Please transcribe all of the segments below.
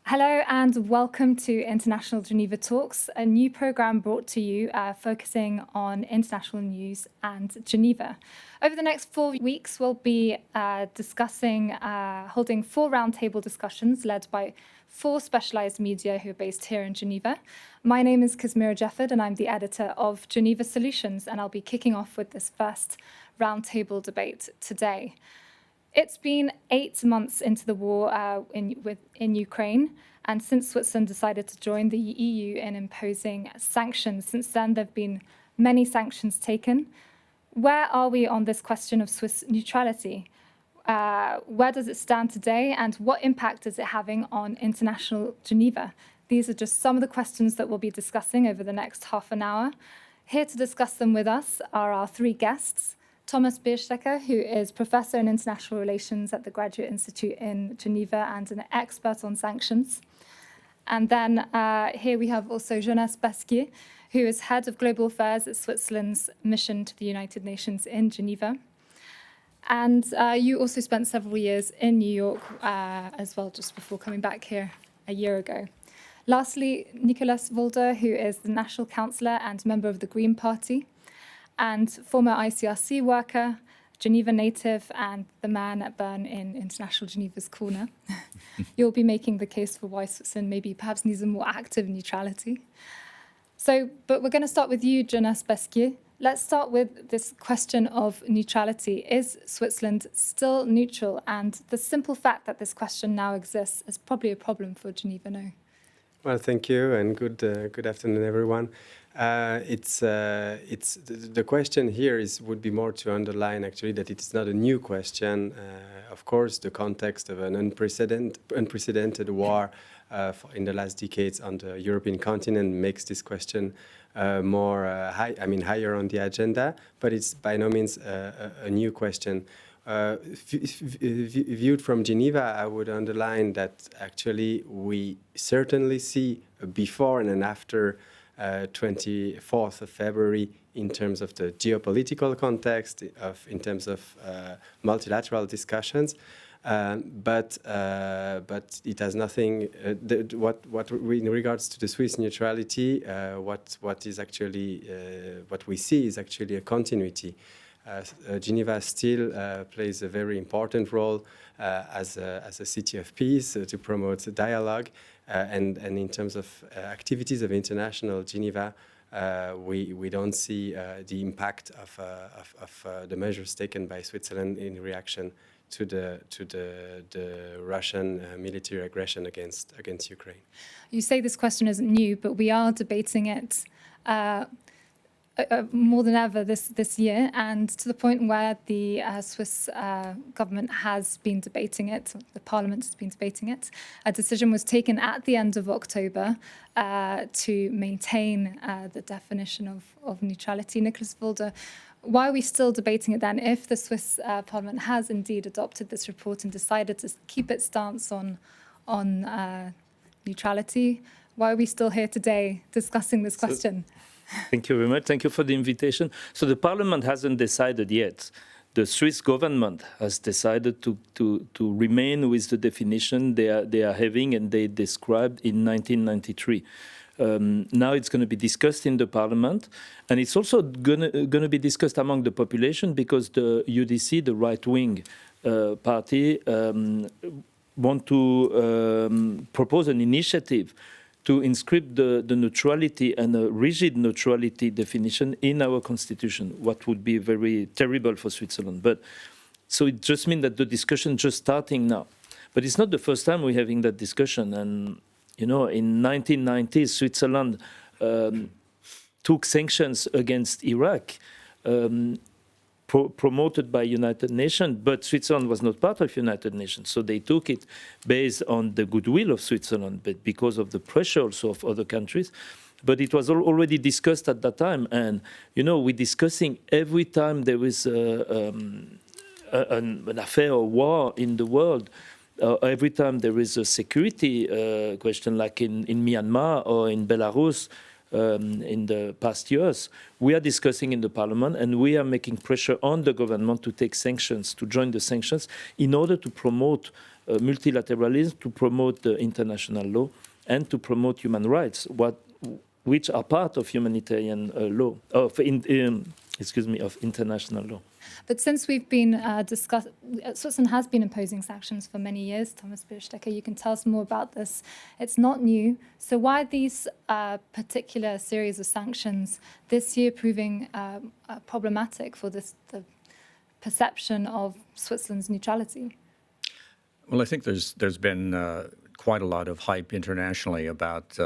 Hello and welcome to International Geneva Talks, a new programme brought to you focusing on international news and Geneva. Over the next 4 weeks, we'll be holding 4 roundtable discussions led by 4 specialised media who are based here in Geneva. My name is Kasmira Jefford and I'm the editor of Geneva Solutions, and I'll be kicking off with this first roundtable debate today. It's been 8 months into the war in Ukraine, and since Switzerland decided to join the EU in imposing sanctions, since then there have been many sanctions taken. Where are we on this question of Swiss neutrality? Where does it stand today, and what impact is it having on international Geneva? These are just some of the questions that we'll be discussing over the next half an hour. Here to discuss them with us are our 3 guests. Jonas Biersteker, who is Professor in International Relations at the Graduate Institute in Geneva and an expert on sanctions. And then here we have also Jonas Pasquier, who is Head of Global Affairs at Switzerland's mission to the United Nations in Geneva. And you also spent several years in New York as well, just before coming back here a year ago. Lastly, Nicolas Walder, who is the National Councillor and member of the Green Party, and former ICRC worker, Geneva native, and the man at Bern in International Geneva's corner. You'll be making the case for why Switzerland maybe perhaps needs a more active neutrality. But we're going to start with you, Jonas Pasquier. Let's start with this question of neutrality. Is Switzerland still neutral? And the simple fact that this question now exists is probably a problem for Geneva, no? Well, thank you, and good afternoon, everyone. The question here would be more to underline actually that it is not a new question. Of course, the context of an unprecedented war in the last decades on the European continent makes this question higher on the agenda. But it's by no means a new question. Viewed from Geneva, I would underline that actually we certainly see a before and an after 24th of February in terms of the geopolitical context, in terms of multilateral discussions, but it has nothing. In regards to the Swiss neutrality, what we see is actually a continuity. Geneva still plays a very important role as a city of peace to promote dialogue, and in terms of activities of international Geneva, we don't see the impact of the measures taken by Switzerland in reaction to the Russian military aggression against Ukraine. You say this question isn't new, but we are debating it more than ever this year, and to the point where the Swiss government has been debating it, the parliament has been debating it. A decision was taken at the end of October to maintain the definition of neutrality. Nicolas Walder, why are we still debating it then? If the Swiss parliament has indeed adopted this report and decided to keep its stance on neutrality, why are we still here today discussing this question? Thank you very much. Thank you for the invitation. So the Parliament hasn't decided yet. The Swiss government has decided to remain with the definition they are having and they described in 1993. Now it's going to be discussed in the Parliament, and it's also going to be discussed among the population because the UDC, the right-wing party, want to propose an initiative to inscribe the neutrality and a rigid neutrality definition in our constitution, what would be very terrible for Switzerland. But so it just means that the discussion just starting now. But it's not the first time we're having that discussion. And, you know, in 1990, Switzerland took sanctions against Iraq, promoted by United Nations, but Switzerland was not part of United Nations. So they took it based on the goodwill of Switzerland, but because of the pressure also of other countries. But it was already discussed at that time. And, you know, we're discussing every time there is an affair or war in the world, every time there is a security question like in Myanmar or in Belarus, in the past years. We are discussing in the Parliament, and we are making pressure on the government to take sanctions, to join the sanctions, in order to promote multilateralism, to promote the international law, and to promote human rights, which are part of humanitarian law, of international law. But since we've been Switzerland has been imposing sanctions for many years. Thomas Biersteker, you can tell us more about this. It's not new. So why these particular series of sanctions this year proving problematic for the perception of Switzerland's neutrality? Well, I think there's been quite a lot of hype internationally about,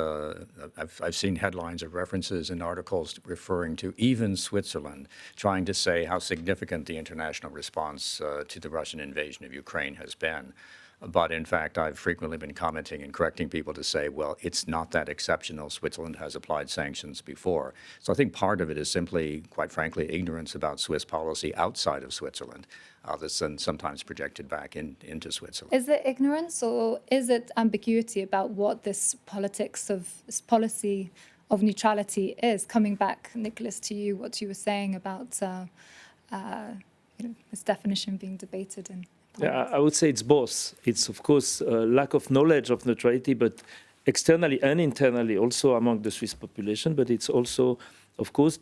I've seen headlines of references in articles referring to even Switzerland trying to say how significant the international response to the Russian invasion of Ukraine has been. But in fact, I've frequently been commenting and correcting people to say, well, it's not that exceptional. Switzerland has applied sanctions before. So I think part of it is simply, quite frankly, ignorance about Swiss policy outside of Switzerland. That's then sometimes projected back into Switzerland. Is it ignorance or is it ambiguity about what this policy of neutrality is? Coming back, Nicolas, to you, what you were saying about this definition being debated in. Yeah, I would say it's both. It's, of course, lack of knowledge of neutrality, but externally and internally also among the Swiss population. But it's also, of course,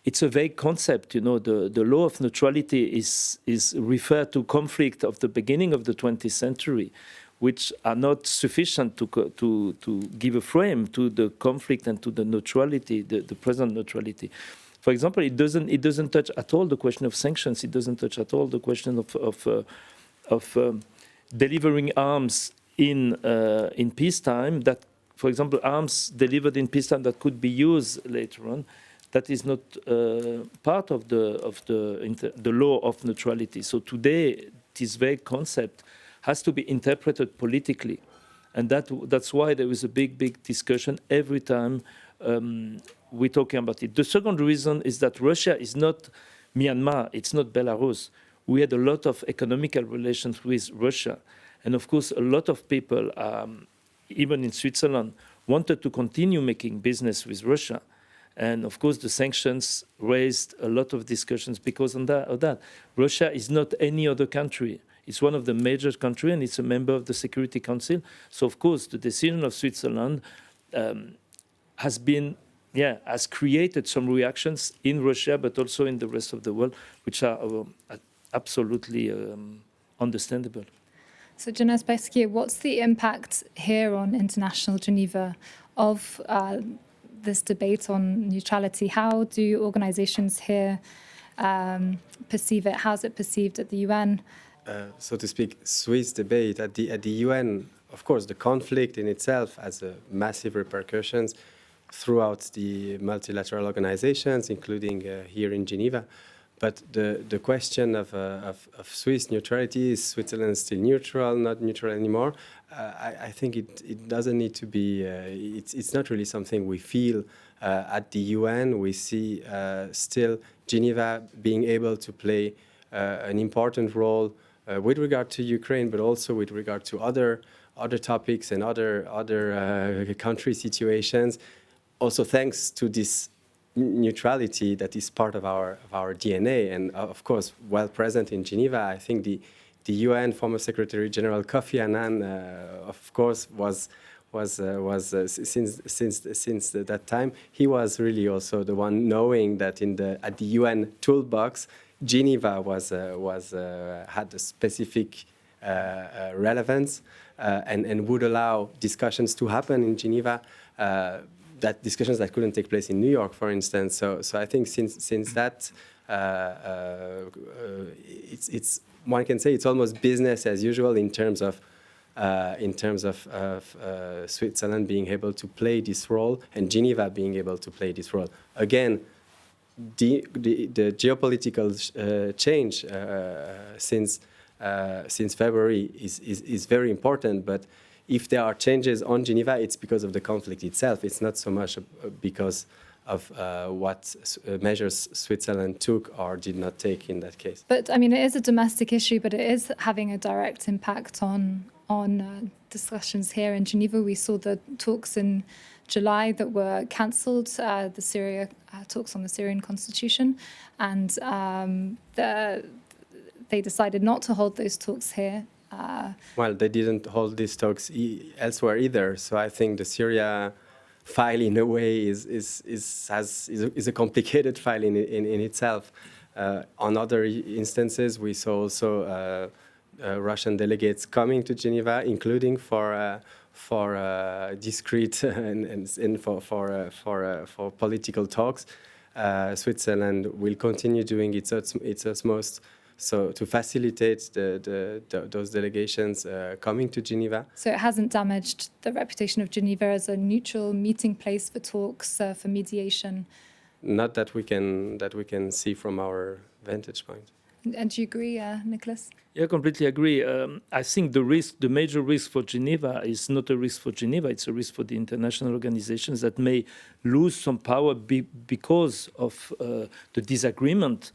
it's a vague concept. You know, the law of neutrality is referred to conflict of the beginning of the 20th century, which are not sufficient to give a frame to the conflict and to the neutrality, the present neutrality. For example, it doesn't touch at all the question of sanctions. It doesn't touch at all the question of delivering arms in peacetime. That, for example, arms delivered in peacetime that could be used later on, that is not part of the law of neutrality. So today, this vague concept has to be interpreted politically, and that's why there is a big discussion every time. We're talking about it. The second reason is that Russia is not Myanmar, it's not Belarus. We had a lot of economical relations with Russia. And of course, a lot of people, even in Switzerland, wanted to continue making business with Russia. And of course, the sanctions raised a lot of discussions because of that. Russia is not any other country. It's one of the major countries, and it's a member of the Security Council. So of course, the decision of Switzerland has created some reactions in Russia, but also in the rest of the world, which are absolutely understandable. So, Jonas Pasquier, what's the impact here on International Geneva of this debate on neutrality? How do organizations here perceive it? How's it perceived at the UN? So to speak, Swiss debate at the UN, of course, the conflict in itself has massive repercussions throughout the multilateral organizations, including here in Geneva. But the question of Swiss neutrality, is Switzerland still neutral, not neutral anymore? I think it doesn't need to be, it's not really something we feel at the UN. We see still Geneva being able to play an important role with regard to Ukraine, but also with regard to other topics and other country situations. Also, thanks to this neutrality that is part of our DNA, and of course, well present in Geneva. I think the UN former Secretary General Kofi Annan, of course, was since that time. He was really also the one knowing that at the UN toolbox, Geneva had a specific relevance and would allow discussions to happen in Geneva. That discussions that couldn't take place in New York, for instance. So I think since that, it's one can say it's almost business as usual in terms of Switzerland being able to play this role and Geneva being able to play this role. Again, the geopolitical change since February is very important, but if there are changes on Geneva, it's because of the conflict itself. It's not so much because of what measures Switzerland took or did not take in that case. But I mean, it is a domestic issue, but it is having a direct impact on discussions here in Geneva. We saw the talks in July that were cancelled, the Syria talks on the Syrian constitution, and they decided not to hold those talks here. Well, they didn't hold these talks elsewhere either. So I think the Syria file, in a way, is a complicated file in itself. On other instances, we saw also Russian delegates coming to Geneva, including for discreet and for political talks. Switzerland will continue doing its utmost so to facilitate those delegations coming to Geneva. So it hasn't damaged the reputation of Geneva as a neutral meeting place for talks, for mediation. Not that we can see from our vantage point. And do you agree, Nicolas? Yeah, I completely agree. I think the major risk for Geneva is not a risk for Geneva, it's a risk for the international organizations that may lose some power because of the disagreement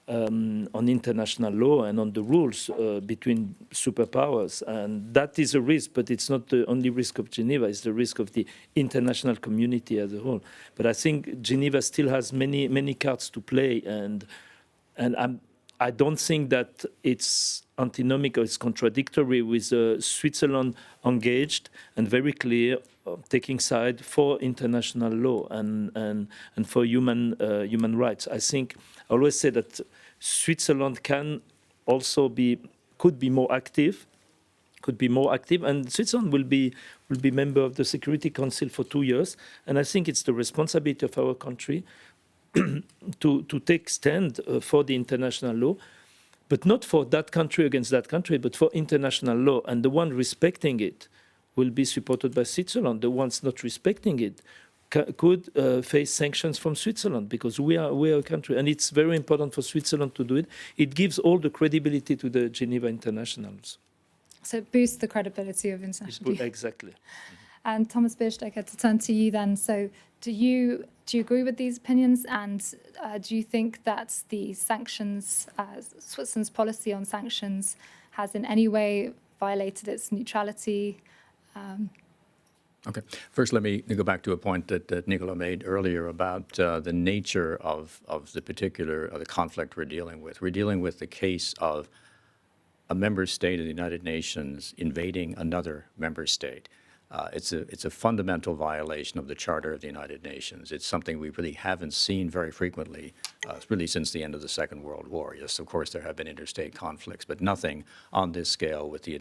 on international law and on the rules between superpowers. And that is a risk, but it's not the only risk of Geneva, it's the risk of the international community as a whole. But I think Geneva still has many cards to play, and I don't think that it's antinomic or it's contradictory with Switzerland engaged and very clear, taking side for international law and for human rights. I think I always say that Switzerland could be more active, and Switzerland will be member of the Security Council for 2 years, and I think it's the responsibility of our country to take stand for the international law, but not for that country against that country, but for international law. And the one respecting it will be supported by Switzerland. The ones not respecting it could face sanctions from Switzerland, because we are a country, and it's very important for Switzerland to do it. It gives all the credibility to the Geneva Internationals. So it boosts the credibility of international. Exactly. And Thomas Biersteker, to turn to you then. So do you agree with these opinions? And do you think that the sanctions, Switzerland's policy on sanctions, has in any way violated its neutrality? Okay. First, let me go back to a point that Nicolas made earlier about the nature of the particular the conflict we're dealing with. We're dealing with the case of a member state of the United Nations invading another member state. It's a fundamental violation of the Charter of the United Nations. It's something we really haven't seen very frequently, really since the end of the Second World War. Yes, of course, there have been interstate conflicts, but nothing on this scale with the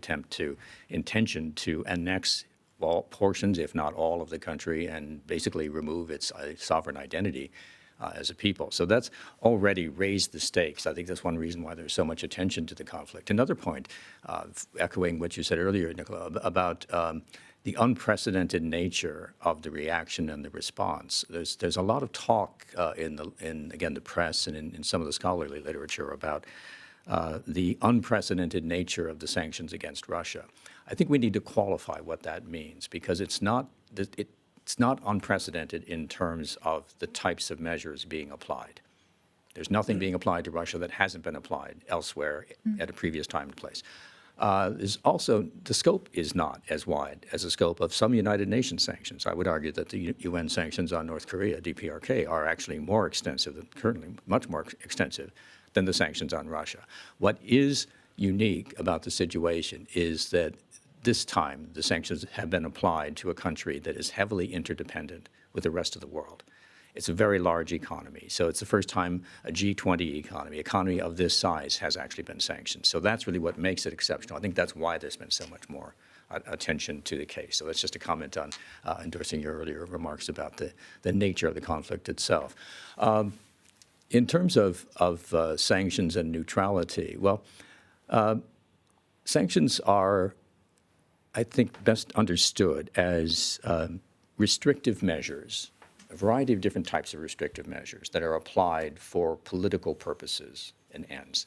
intention to annex all portions, if not all, of the country and basically remove its sovereign identity as a people. So that's already raised the stakes. I think that's one reason why there's so much attention to the conflict. Another point, echoing what you said earlier, Nicolas, about the unprecedented nature of the reaction and the response. There's a lot of talk in the press and in some of the scholarly literature about the unprecedented nature of the sanctions against Russia. I think we need to qualify what that means, because it's not unprecedented in terms of the types of measures being applied. There's nothing being applied to Russia that hasn't been applied elsewhere at a previous time and place. There's also, the scope is not as wide as the scope of some United Nations sanctions. I would argue that the UN sanctions on North Korea, DPRK, are actually more extensive, currently much more extensive than the sanctions on Russia. What is unique about the situation is that this time the sanctions have been applied to a country that is heavily interdependent with the rest of the world. It's a very large economy, so it's the first time a G20 economy of this size has actually been sanctioned. So that's really what makes it exceptional. I think that's why there's been so much more attention to the case. So that's just a comment on endorsing your earlier remarks about the nature of the conflict itself. In terms of sanctions and neutrality, well, sanctions are, I think, best understood as restrictive measures, a variety of different types of restrictive measures that are applied for political purposes and ends.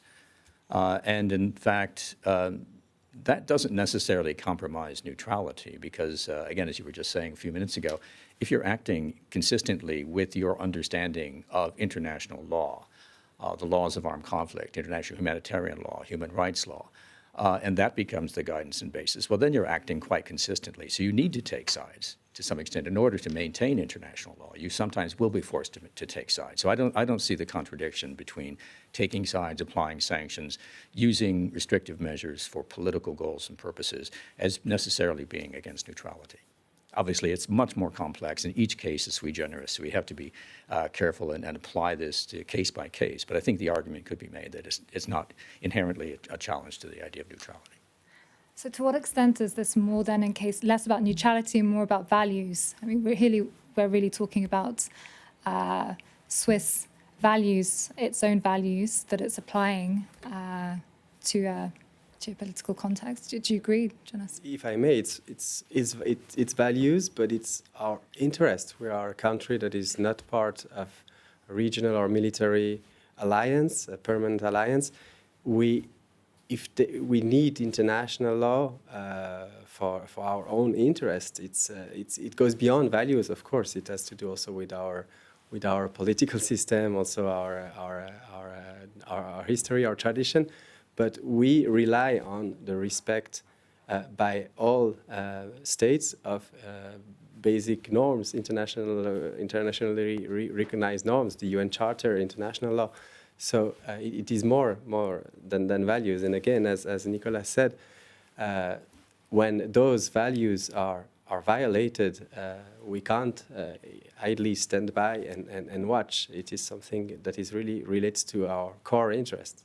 And in fact, that doesn't necessarily compromise neutrality because, again, as you were just saying a few minutes ago, if you're acting consistently with your understanding of international law, the laws of armed conflict, international humanitarian law, human rights law, and that becomes the guidance and basis, well, then you're acting quite consistently. So you need to take sides to some extent in order to maintain international law. You sometimes will be forced to take sides. So I don't see the contradiction between taking sides, applying sanctions, using restrictive measures for political goals and purposes as necessarily being against neutrality. Obviously, it's much more complex. In each case is sui generis, so we have to be careful and apply this to case by case. But I think the argument could be made that it's not inherently a challenge to the idea of neutrality. So to what extent is this more than in case less about neutrality and more about values? I mean, we're really talking about Swiss values, its own values that it's applying to a geopolitical context. Do you agree, Jonas? If I may, it's values, but it's our interest. We are a country that is not part of a regional or military alliance, a permanent alliance. We need international law for our own interest. It goes beyond values, of course. It has to do also with our political system, also our history, our tradition. But we rely on the respect by all states of basic norms, internationally recognized norms, the UN Charter, international law. So it is more than values. And again, as Nicolas said, when those values are violated, we can't idly stand by and watch. It is something that is really relates to our core interests.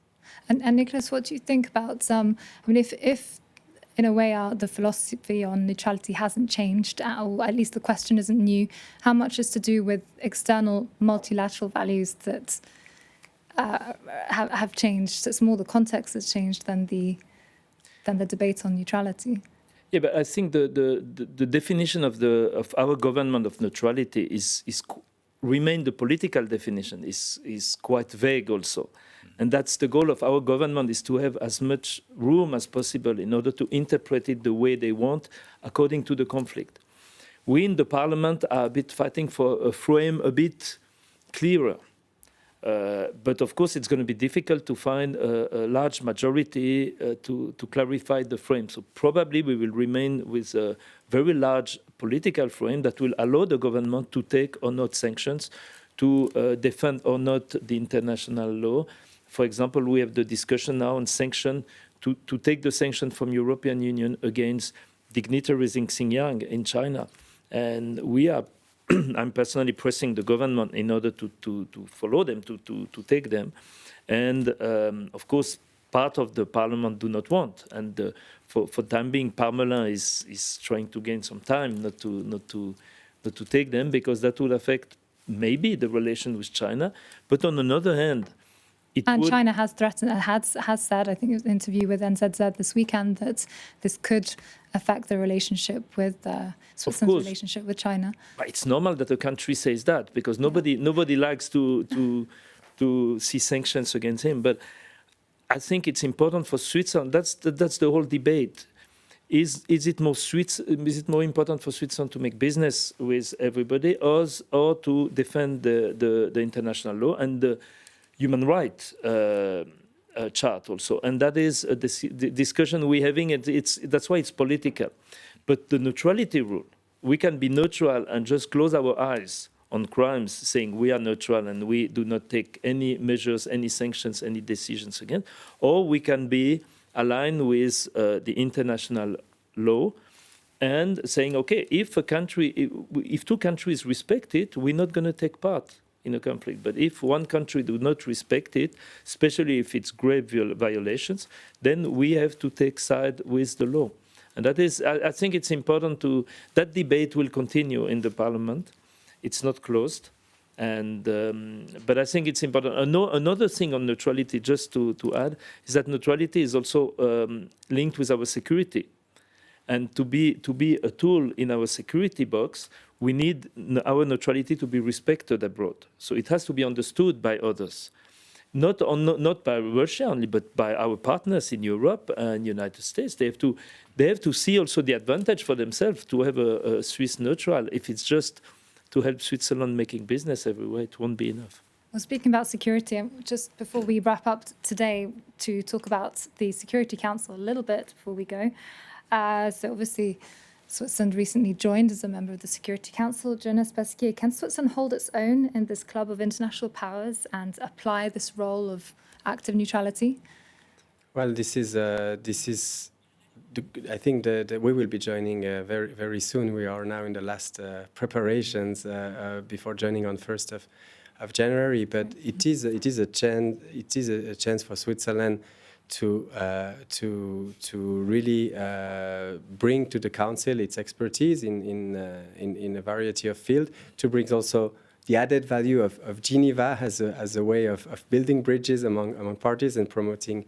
And Nicolas, what do you think about, I mean, if in a way the philosophy on neutrality hasn't changed, or at least the question isn't new, how much is to do with external multilateral values that have changed? It's more the context has changed than the debate on neutrality. Yeah, but I think the definition of our government of neutrality is remain the political definition is quite vague also. And that's the goal of our government, is to have as much room as possible in order to interpret it the way they want according to the conflict. We in the parliament are a bit fighting for a frame a bit clearer. But of course, it's going to be difficult to find a large majority to clarify the frame. So probably we will remain with a very large political frame that will allow the government to take or not sanctions, to defend or not the international law. For example, we have the discussion now on sanction, to take the sanction from European Union against dignitaries in Xinjiang in China. And we are, I'm personally pressing the government in order to follow them, to take them. And of course, part of the parliament do not want. And for time being, Parmelin is trying to gain some time not to take them, because that will affect maybe the relation with China. But on another hand, China has threatened, has said, I think it was an interview with NZZ this weekend, that this could affect the relationship with Switzerland's relationship with China. But it's normal that a country says that, because nobody likes to see sanctions against him. But I think it's important for Switzerland. That's the whole debate. Is it more important for Switzerland to make business with everybody, or to defend the international law and the human rights chart also? And that is the discussion we're having. That's why it's political. But the neutrality rule, we can be neutral and just close our eyes on crimes, saying we are neutral and we do not take any measures, any sanctions, any decisions against, or we can be aligned with the international law and saying, okay, if two countries respect it, we're not going to take part in a conflict. But if one country do not respect it, especially if it's grave violations, then we have to take side with the law. And that is, I think it's important that debate will continue in the parliament. It's not closed. And but I think it's important. Another thing on neutrality, just to add, is that neutrality is also linked with our security. And to be a tool in our security box, we need our neutrality to be respected abroad. So it has to be understood by others, not by Russia only, but by our partners in Europe and United States. They have to see also the advantage for themselves to have a Swiss neutral. If it's just to help Switzerland making business everywhere, it won't be enough. Well, speaking about security, just before we wrap up today, to talk about the Security Council a little bit before we go. So obviously, Switzerland recently joined as a member of the Security Council. Jonas Pasquier, can Switzerland hold its own in this club of international powers and apply this role of active neutrality? Well, I think that we will be joining very, very soon. We are now in the last preparations before joining on 1st of January. But it is a chance for Switzerland to really bring to the council its expertise in a variety of fields, to bring also the added value of Geneva as a way of building bridges among parties and promoting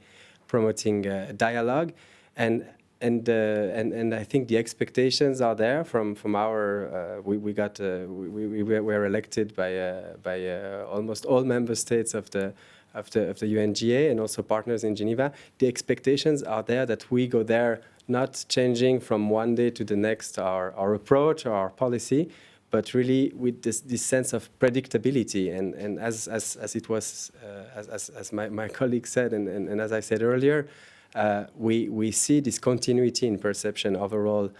dialogue, and I think the expectations are there from our we were elected by almost all member states of the UNGA and also partners in Geneva. The expectations are there that we go there not changing from one day to the next our approach or our policy, but really with this sense of predictability. And as it was, as my colleague said, and as I said earlier, we see this continuity in perception overall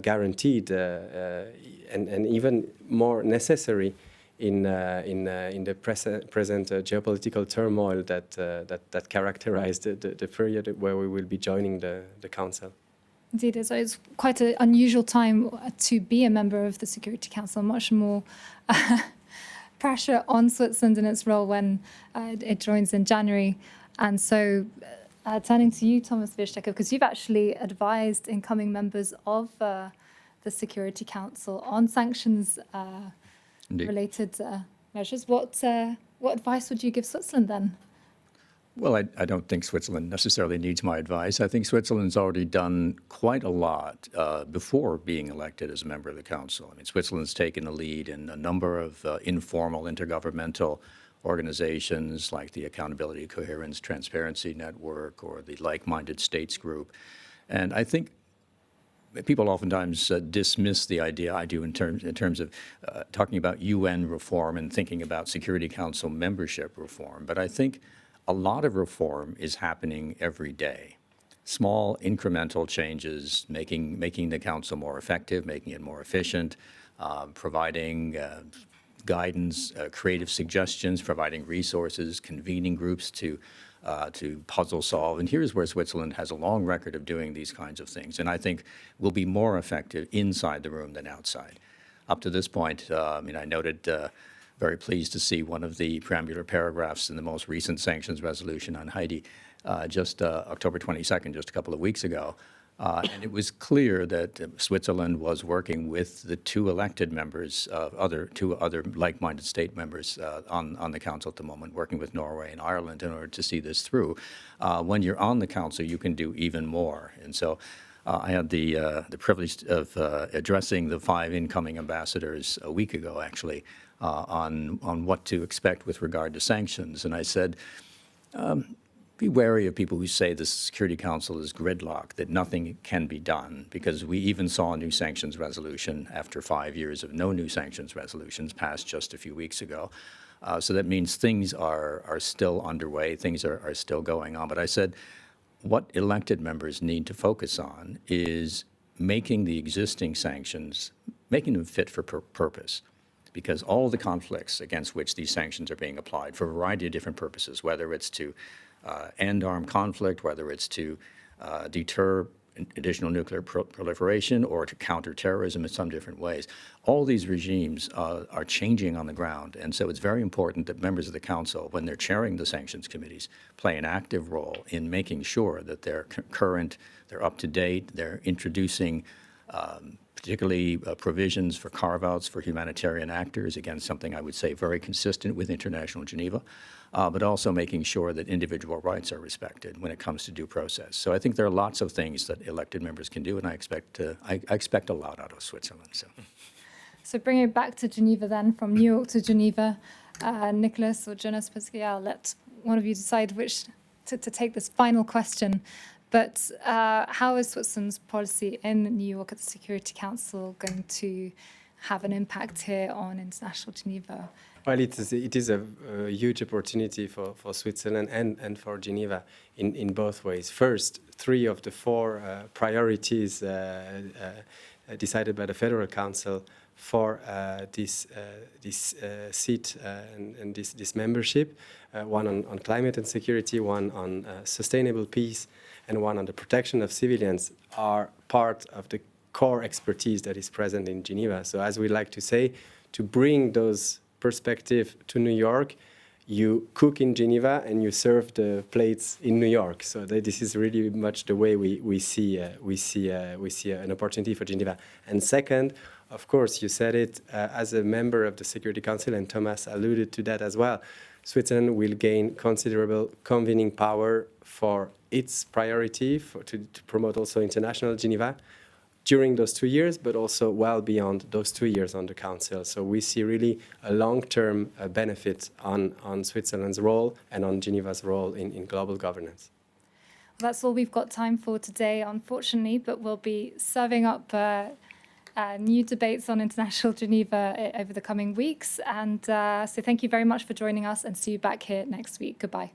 guaranteed and even more necessary in the present geopolitical turmoil that characterized the period where we will be joining the Council. Indeed, it's quite an unusual time to be a member of the Security Council, much more pressure on Switzerland in its role when it joins in January. And so turning to you, Thomas Biersteker, because you've actually advised incoming members of the Security Council on sanctions related measures. What advice would you give Switzerland then? Well, I don't think Switzerland necessarily needs my advice. I think Switzerland's already done quite a lot before being elected as a member of the Council. I mean, Switzerland's taken the lead in a number of informal intergovernmental organizations like the Accountability, Coherence, Transparency Network or the Like-Minded States Group. And I think people oftentimes dismiss the idea, I do in terms of talking about UN reform and thinking about Security Council membership reform. But I think a lot of reform is happening every day. Small incremental changes, making the council more effective, making it more efficient, providing guidance, creative suggestions, providing resources, convening groups to puzzle solve. And here's where Switzerland has a long record of doing these kinds of things, and I think will be more effective inside the room than outside. Up to this point, I noted very pleased to see one of the preambular paragraphs in the most recent sanctions resolution on Haiti, just October 22nd, just a couple of weeks ago. And it was clear that Switzerland was working with the two elected members, two other like-minded state members on the council at the moment, working with Norway and Ireland in order to see this through. When you're on the council, you can do even more. And so I had the privilege of addressing the 5 incoming ambassadors a week ago, actually, on what to expect with regard to sanctions. And I said, be wary of people who say the Security Council is gridlocked, that nothing can be done, because we even saw a new sanctions resolution after 5 years of no new sanctions resolutions passed just a few weeks ago. So that means things are still underway, things are still going on. But I said, what elected members need to focus on is making the existing sanctions, making them fit for purpose. Because all the conflicts against which these sanctions are being applied for a variety of different purposes, whether it's to end armed conflict, whether it's to deter additional nuclear proliferation or to counter terrorism in some different ways, all these regimes are changing on the ground. And so it's very important that members of the Council, when they're chairing the sanctions committees, play an active role in making sure that they're current, they're up to date, they're introducing particularly provisions for carve-outs for humanitarian actors, again, something I would say very consistent with International Geneva, but also making sure that individual rights are respected when it comes to due process. So I think there are lots of things that elected members can do, and I expect a lot out of Switzerland. So bringing it back to Geneva then, from New York to Geneva, Nicolas or Jonas Pasquier, I'll let one of you decide which to take this final question. But how is Switzerland's policy in New York at the Security Council going to have an impact here on International Geneva Well, it is a huge opportunity for Switzerland and for Geneva in both ways. First, 3 of the 4 priorities decided by the Federal Council for this seat and this membership, one on climate and security, one on sustainable peace, and one on the protection of civilians, are part of the core expertise that is present in Geneva. So as we like to say, to bring those perspectives to New York, you cook in Geneva and you serve the plates in New York. So this is really much the way we see an opportunity for Geneva. And second, of course, you said it, as a member of the Security Council, and Thomas alluded to that as well, Switzerland will gain considerable convening power for its priority to promote also international Geneva during those 2 years, but also well beyond those 2 years on the Council. So we see really a long-term benefit on Switzerland's role and on Geneva's role in global governance. Well, that's all we've got time for today, unfortunately, but we'll be serving up new debates on international Geneva over the coming weeks. And so thank you very much for joining us, and see you back here next week. Goodbye.